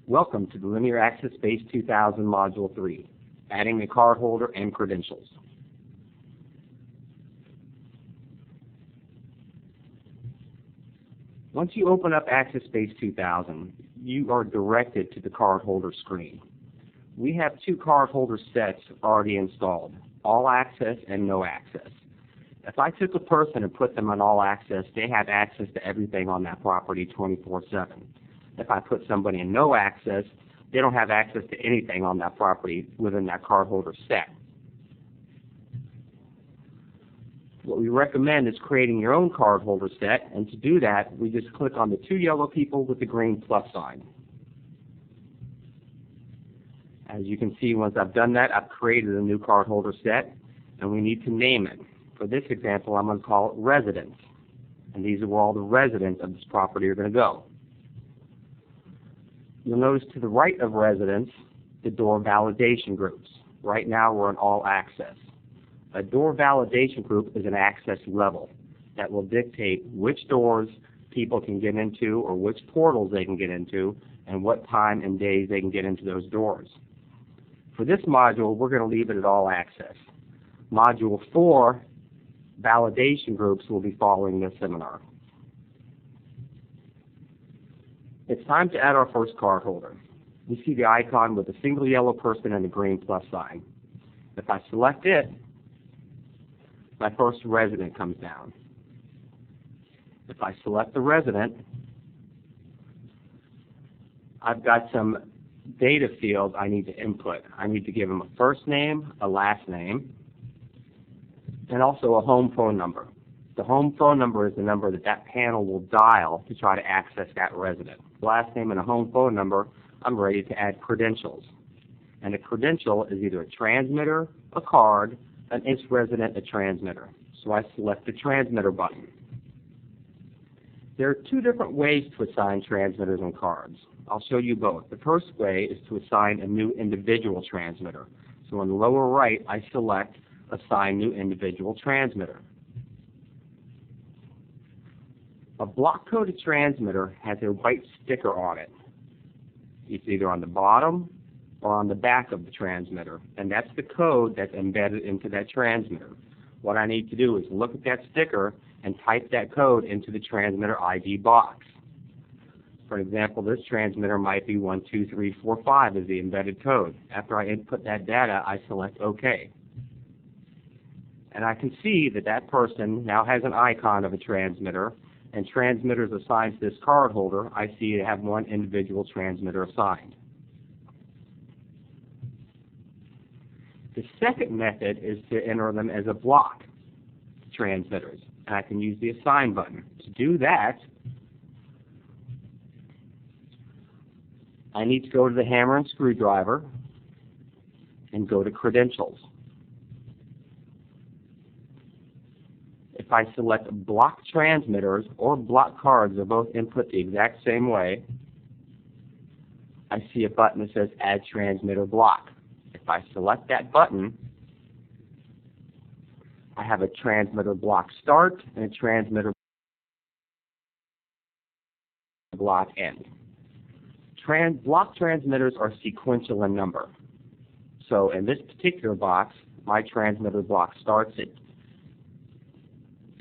Welcome to the Linear AccessBase2000 Module 3, Adding the Cardholder and Credentials. Once you open up AccessBase2000, you are directed to the cardholder screen. We have two cardholder sets already installed, All Access and No Access. If I took a person and put them on All Access, they have access to everything on that property 24/7. If I put somebody in No Access, they don't have access to anything on that property within that cardholder set. What we recommend is creating your own cardholder set, and to do that, we just click on the two yellow people with the green plus sign. As you can see, once I've done that, I've created a new cardholder set, and we need to name it. For this example, I'm going to call it Residents, and these are where all the residents of this property are going to go. You'll notice to the right of Residents, the door validation groups. Right now, we're on All Access. A door validation group is an access level that will dictate which doors people can get into or which portals they can get into and what time and days they can get into those doors. For this module, we're going to leave it at All Access. Module 4, validation groups, will be following this seminar. It's time to add our first cardholder. We see the icon with a single yellow person and a green plus sign. If I select it, my first resident comes down. If I select the resident, I've got some data fields I need to input. I need to give them a first name, a last name, and also a home phone number. The home phone number is the number that that panel will dial to try to access that resident. Last name and a home phone number, I'm ready to add credentials. And a credential is either a transmitter, a card, an resident, a transmitter. So I select the transmitter button. There are two different ways to assign transmitters and cards. I'll show you both. The first way is to assign a new individual transmitter. So in the lower right, I select Assign New Individual Transmitter. A block-coded transmitter has a white sticker on it. It's either on the bottom or on the back of the transmitter, and that's the code that's embedded into that transmitter. What I need to do is look at that sticker and type that code into the transmitter ID box. For example, this transmitter might be 12345 as the embedded code. After I input that data, I select OK. And I can see that that person now has an icon of a transmitter, and transmitters assigned to this cardholder, I see to have one individual transmitter assigned. The second method is to enter them as a block transmitters, and I can use the Assign button. To do that, I need to go to the hammer and screwdriver and go to Credentials. If I select block transmitters or block cards, they're both input the exact same way, I see a button that says Add Transmitter Block. If I select that button, I have a transmitter block start and a transmitter block end. Block transmitters are sequential in number. So in this particular box, my transmitter block starts at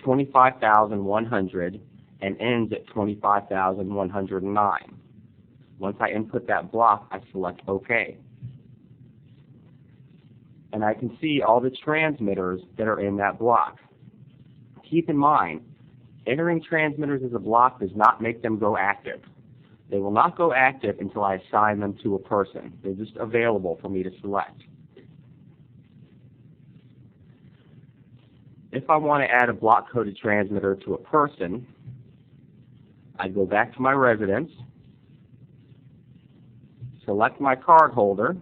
25,100 and ends at 25,109. Once I input that block, I select OK. And I can see all the transmitters that are in that block. Keep in mind, entering transmitters as a block does not make them go active. They will not go active until I assign them to a person. They're just available for me to select. If I want to add a block-coded transmitter to a person, I go back to my residence, select my cardholder,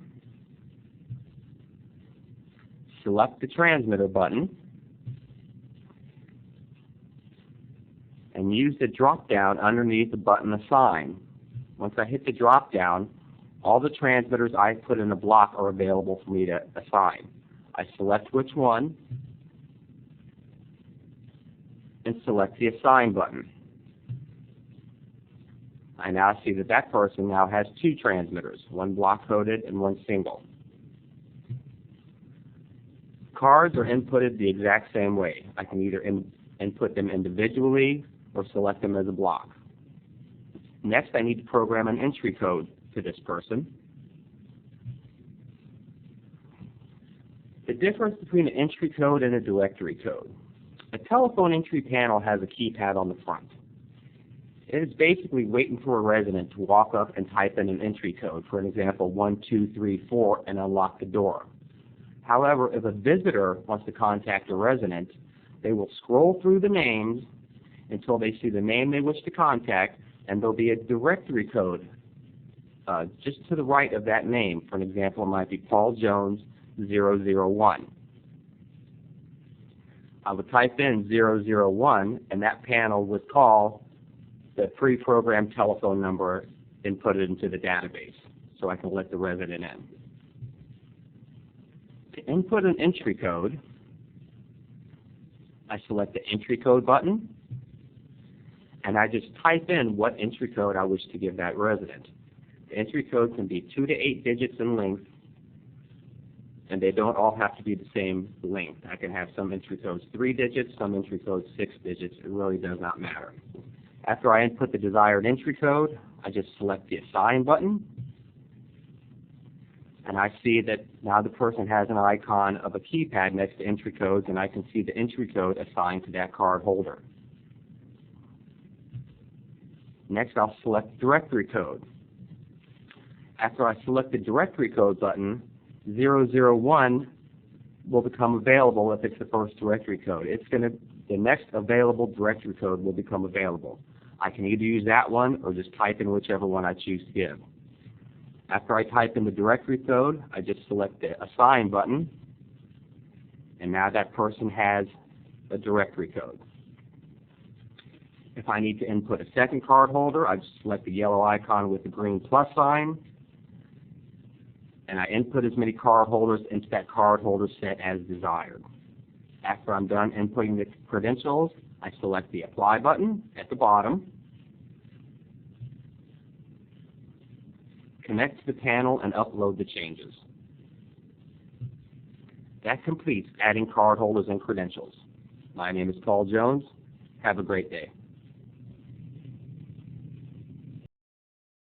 select the transmitter button, and use the drop-down underneath the button Assign. Once I hit the drop-down, all the transmitters I put in a block are available for me to assign. I select which one and select the Assign button. I now see that that person now has two transmitters, one block-coded and one single. Cards are inputted the exact same way. I can either input them individually or select them as a block. Next, I need to program an entry code to this person. The difference between an entry code and a directory code. A telephone entry panel has a keypad on the front. It is basically waiting for a resident to walk up and type in an entry code, for an example, 1234, and unlock the door. However, if a visitor wants to contact a resident, they will scroll through the names until they see the name they wish to contact, and there'll be a directory code just to the right of that name. For an example, it might be Paul Jones 001. I would type in 001, and that panel would call the pre-programmed telephone number and put it into the database so I can let the resident in. To input an entry code, I select the entry code button, and I just type in what entry code I wish to give that resident. The entry code can be 2 to 8 digits in length, and they don't all have to be the same length. I can have some entry codes 3 digits, some entry codes 6 digits. It really does not matter. After I input the desired entry code, I just select the Assign button, and I see that now the person has an icon of a keypad next to entry codes, and I can see the entry code assigned to that card holder. Next, I'll select directory code. After I select the directory code button, 001 will become available if it's the first directory code. The next available directory code will become available. I can either use that one or just type in whichever one I choose to give. After I type in the directory code, I just select the Assign button, and now that person has a directory code. If I need to input a second card holder, I just select the yellow icon with the green plus sign, and I input as many card holders into that card holder set as desired. After I'm done inputting the credentials, I select the Apply button at the bottom, connect to the panel, and upload the changes. That completes adding card holders and credentials. My name is Paul Jones. Have a great day.